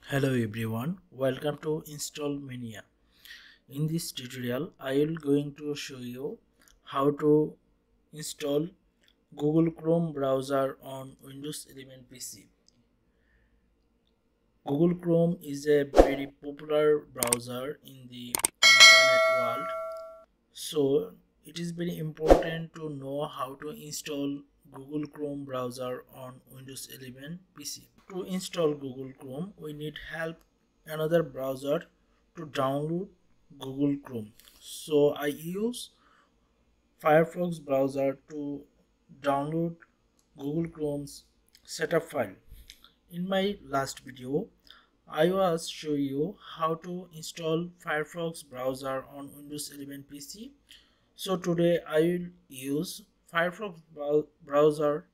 Hello everyone, welcome to install Mania. In this tutorial, I will going to show you how to install Google Chrome browser on Windows 11 PC. Google Chrome is a very popular browser in the internet world. So it is very important to know how to install Google Chrome browser on Windows 11 PC. To install Google Chrome, we need help another browser to download Google Chrome. So I use Firefox browser to download Google Chrome's setup file. In my last video, I was show you how to install Firefox browser on Windows 11 PC. So today I will use Firefox browser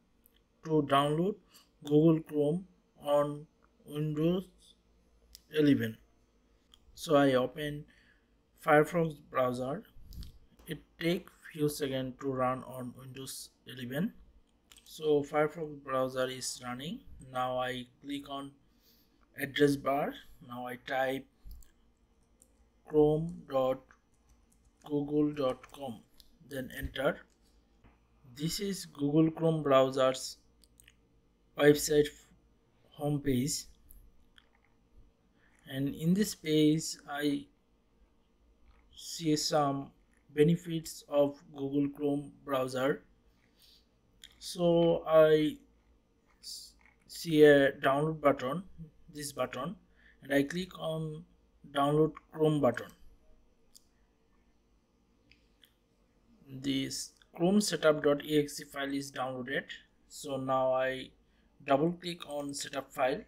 to download Google Chrome on Windows 11. So I open Firefox browser. It takes few seconds to run on Windows 11. So Firefox browser is running. Now I click on address bar. Now I type chrome.google.com, then enter. This is Google Chrome browser's website homepage, and in this page I see some benefits of Google Chrome browser. So I see a download button, this button, and I click on download Chrome button. This Chrome setup.exe file is downloaded. So now I double click on setup file.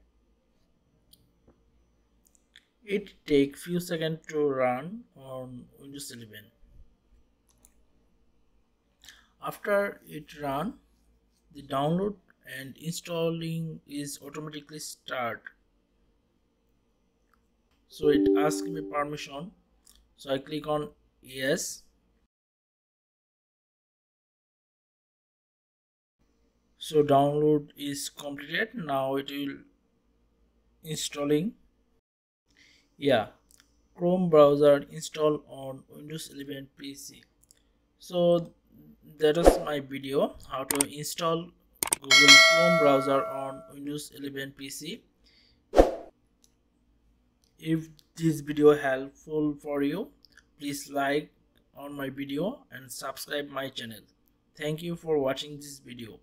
It takes few seconds to run on Windows 11. After it run, the download and installing is automatically start. So it asks me permission. So I click on yes. So download is completed. Now it will installing. Yeah, Chrome browser installed on Windows 11 PC. So that was my video how to install Google Chrome browser on Windows 11 PC. If this video helpful for you, please like on my video and subscribe my channel. Thank you for watching this video.